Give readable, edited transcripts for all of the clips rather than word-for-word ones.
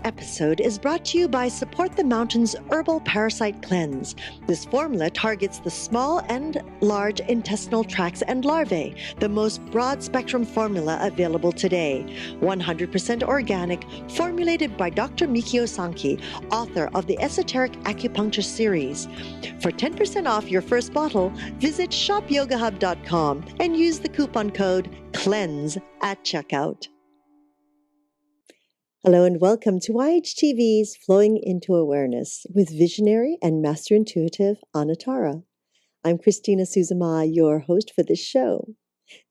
episode is brought to you by Support the Mountain's Herbal Parasite Cleanse. This formula targets the small and large intestinal tracts and larvae, the most broad-spectrum formula available today. 100% organic, formulated by Dr. Mikio Sankey, author of the Esoteric Acupuncture series. For 10% off your first bottle, visit shopyogahub.com and use the coupon code CLEANSE at checkout. Hello and welcome to YHTV's Flowing into Awareness with visionary and master intuitive Anatara. I'm Christina Souza Ma, your host for this show.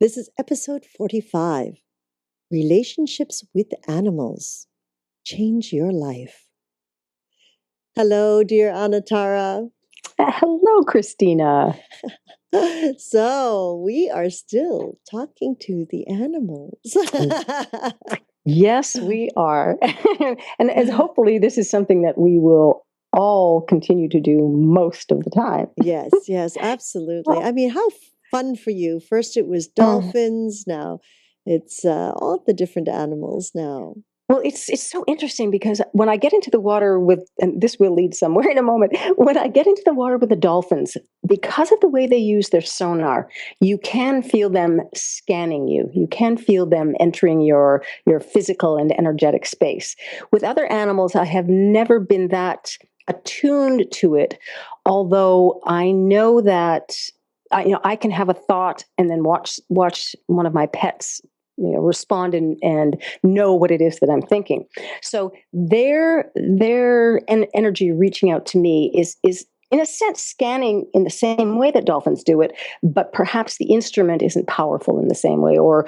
This is episode 45, Relationships with Animals. Change your life. Hello, dear Anatara. Hello, Christina. So we are still talking to the animals. Yes, we are. and hopefully this is something that we will all continue to do most of the time. Yes, absolutely. I mean, how fun for you. First it was dolphins, now it's all the different animals now. Well, it's so interesting because when I get into the water with, and this will lead somewhere in a moment, when I get into the water with the dolphins, because of the way they use their sonar, you can feel them scanning you. You can feel them entering your physical and energetic space. With other animals, I have never been that attuned to it, although I know that I can have a thought and then watch one of my pets respond and know what it is that I'm thinking. So their energy reaching out to me is in a sense scanning in the same way that dolphins do it, but perhaps the instrument isn't powerful in the same way, or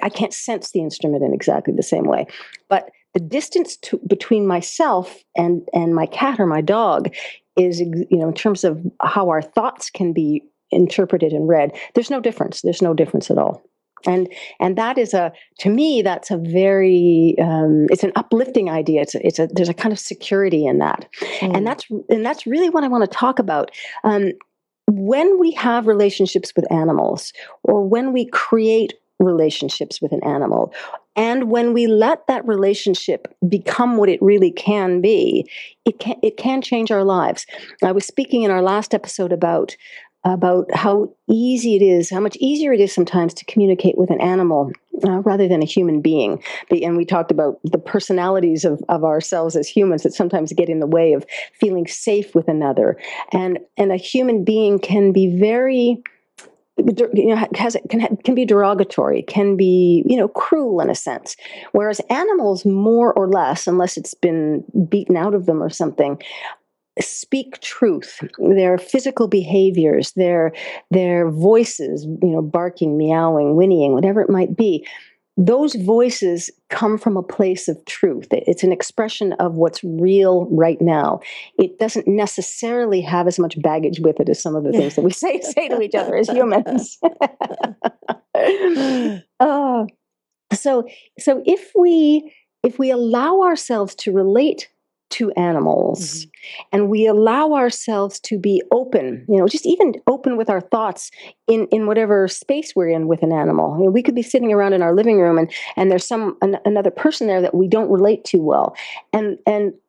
I can't sense the instrument in exactly the same way. But the distance between myself and my cat or my dog is, in terms of how our thoughts can be interpreted and read, there's no difference. There's no difference at all. And that is to me, that's a very, it's an uplifting idea. There's a kind of security in that. And that's really what I want to talk about. When we have relationships with animals, or when we create relationships with an animal, and when we let that relationship become what it really can be, it can change our lives. I was speaking in our last episode about how easy it is, how much easier it is sometimes to communicate with an animal rather than a human being. And we talked about the personalities of ourselves as humans that sometimes get in the way of feeling safe with another. And a human being can be very, can be derogatory, can be, cruel in a sense. Whereas animals, more or less, unless it's been beaten out of them or something, speak truth. Their physical behaviors, their voices, barking, meowing, whinnying, whatever it might be, those voices come from a place of truth. It's an expression of what's real right now. It doesn't necessarily have as much baggage with it as some of the things that we say to each other as humans. So if we allow ourselves to relate to animals, and we allow ourselves to be open, just even open with our thoughts in whatever space we're in with an animal. We could be sitting around in our living room and there's another person there that we don't relate to well. And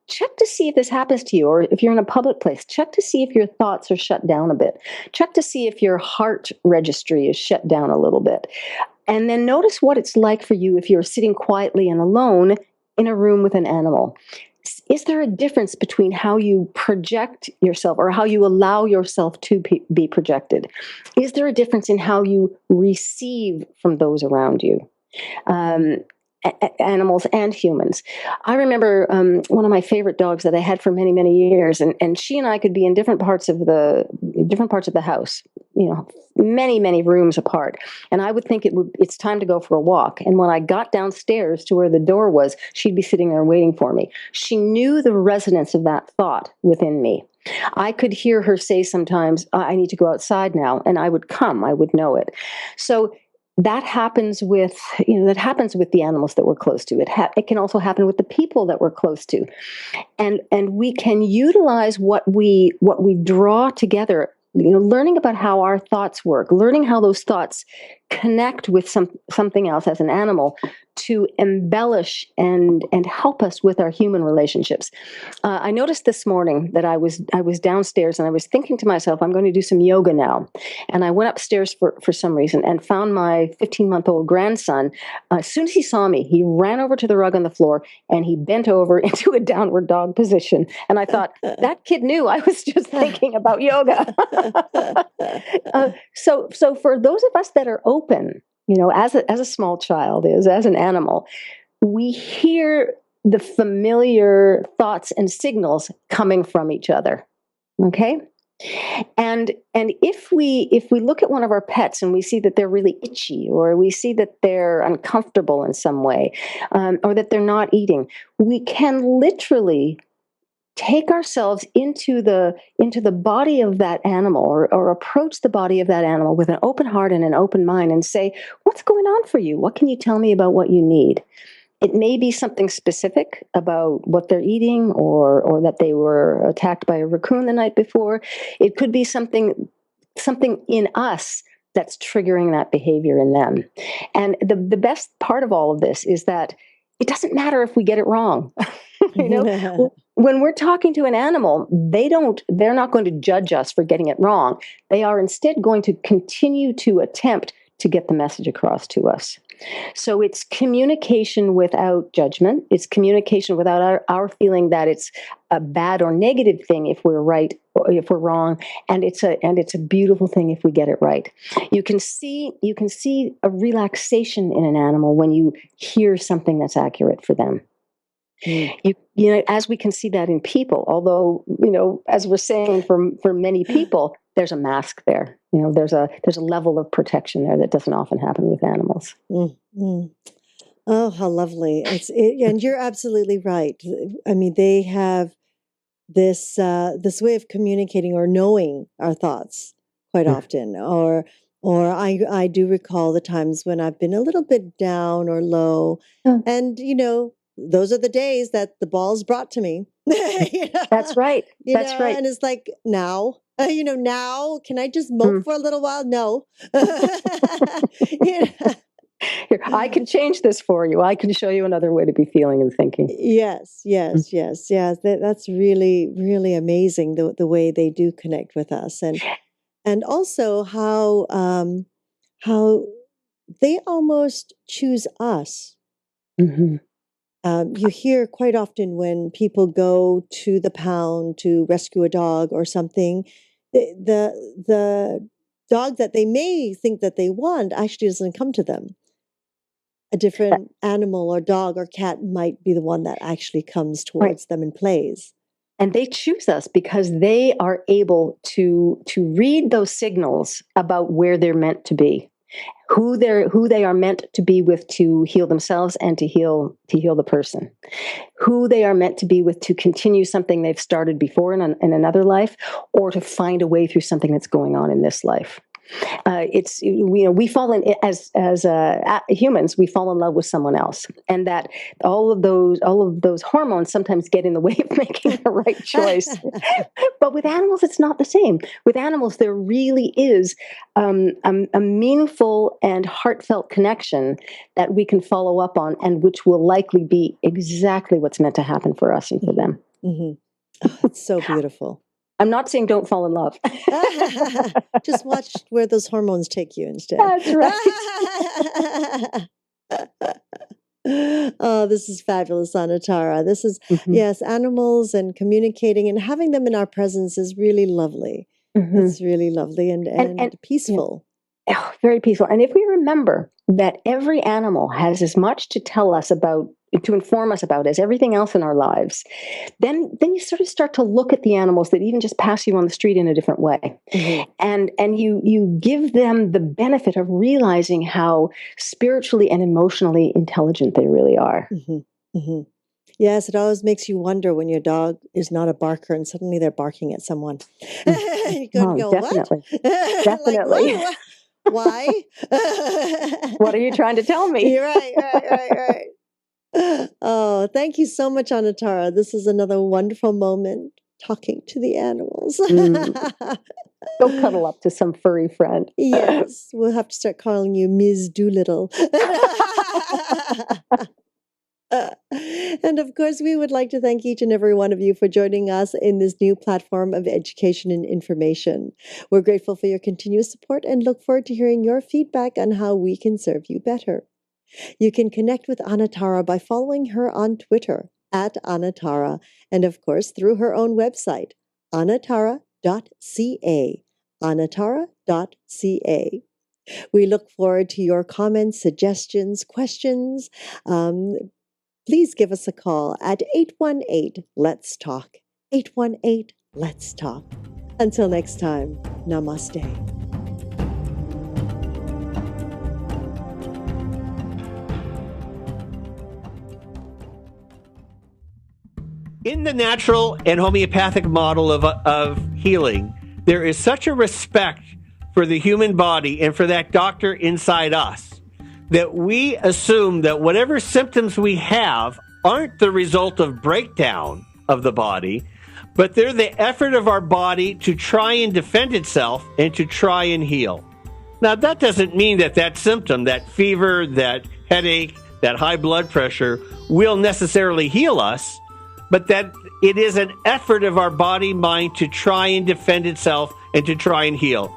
check to see if this happens to you, or if you're in a public place, check to see if your thoughts are shut down a bit. Check to see if your heart registry is shut down a little bit. And then notice what it's like for you if you're sitting quietly and alone in a room with an animal. Is there a difference between how you project yourself, or how you allow yourself to be projected? Is there a difference in how you receive from those around you? Animals and humans. I remember one of my favorite dogs that I had for many, many years, and she and I could be in different parts of the house, many, many rooms apart. And I would think it's time to go for a walk. And when I got downstairs to where the door was, she'd be sitting there waiting for me. She knew the resonance of that thought within me. I could hear her say sometimes, I need to go outside now. And I would come, I would know it. So that happens with the animals that we're close to. It can also happen with the people that we're close to, and we can utilize what we draw together. Learning about how our thoughts work, learning how those thoughts connect with something else as an animal to embellish and help us with our human relationships. I noticed this morning that I was downstairs and I was thinking to myself, I'm going to do some yoga now. And I went upstairs for some reason and found my 15-month-old grandson. As soon as he saw me, he ran over to the rug on the floor and he bent over into a downward dog position. And I thought, that kid knew I was just thinking about yoga. So for those of us that are open, as a small child is, as an animal, we hear the familiar thoughts and signals coming from each other. Okay. And if we look at one of our pets and we see that they're really itchy, or we see that they're uncomfortable in some way, or that they're not eating, we can literally take ourselves into the body of that animal, or approach the body of that animal with an open heart and an open mind and say, what's going on for you? What can you tell me about what you need? It may be something specific about what they're eating, or that they were attacked by a raccoon the night before. It could be something in us that's triggering that behavior in them. And the best part of all of this is that it doesn't matter if we get it wrong. When we're talking to an animal, they're not going to judge us for getting it wrong. They are instead going to continue to attempt to get the message across to us. So it's communication without judgment. It's communication without our feeling that it's a bad or negative thing if we're right or if we're wrong. And it's a beautiful thing if we get it right. You can see a relaxation in an animal when you hear something that's accurate for them. As we can see that in people, although, as we're saying, for many people, there's a mask there. There's a level of protection there that doesn't often happen with animals. Mm-hmm. Oh, how lovely. And you're absolutely right. I mean, they have this way of communicating or knowing our thoughts quite often, or I do recall the times when I've been a little bit down or low, and those are the days that the ball's brought to me. That's right. That's right. And it's like, now, now, can I just mope for a little while? No. Here, I can change this for you. I can show you another way to be feeling and thinking. Yes. That's really, really amazing, the way they do connect with us, and also how they almost choose us. Mm-hmm. You hear quite often when people go to the pound to rescue a dog or something, the dog that they may think that they want actually doesn't come to them. A different animal or dog or cat might be the one that actually comes towards them and plays. And they choose us because they are able to read those signals about where they're meant to be, who they are meant to be with to heal themselves and to heal the person, who they are meant to be with to continue something they've started before in another life, or to find a way through something that's going on in this life. We fall in as humans. We fall in love with someone else, and that all of those hormones sometimes get in the way of making the right choice. But with animals, it's not the same. With animals, there really is a meaningful and heartfelt connection that we can follow up on, and which will likely be exactly what's meant to happen for us and for them. Mm-hmm. Oh, it's so beautiful. I'm not saying don't fall in love. Just watch where those hormones take you instead. That's right. Oh, this is fabulous, Anatara. This is, yes, animals and communicating and having them in our presence is really lovely. Mm-hmm. It's really lovely and peaceful. Yeah. Oh, very peaceful. And if we remember that every animal has as much to tell us about, to inform us about, as everything else in our lives, then you sort of start to look at the animals that even just pass you on the street in a different way. Mm-hmm. And you give them the benefit of realizing how spiritually and emotionally intelligent they really are. Mm-hmm. Mm-hmm. Yes, it always makes you wonder when your dog is not a barker and suddenly they're barking at someone. You go, definitely. What? Definitely. Like, why? What are you trying to tell me? You're right. Oh, thank you so much, Anatara. This is another wonderful moment talking to the animals. Go cuddle up to some furry friend. Yes, we'll have to start calling you Ms. Doolittle. And of course, we would like to thank each and every one of you for joining us in this new platform of education and information. We're grateful for your continuous support and look forward to hearing your feedback on how we can serve you better. You can connect with Anatara by following her on Twitter @Anatara, and of course through her own website, anatara.ca. Anatara.ca. We look forward to your comments, suggestions, questions. Please give us a call at 818-LETS-TALK. 818-LETS-TALK. Until next time, namaste. In the natural and homeopathic model of healing, there is such a respect for the human body and for that doctor inside us that we assume that whatever symptoms we have aren't the result of breakdown of the body, but they're the effort of our body to try and defend itself and to try and heal. Now, that doesn't mean that that symptom, that fever, that headache, that high blood pressure will necessarily heal us, but that it is an effort of our body mind to try and defend itself and to try and heal.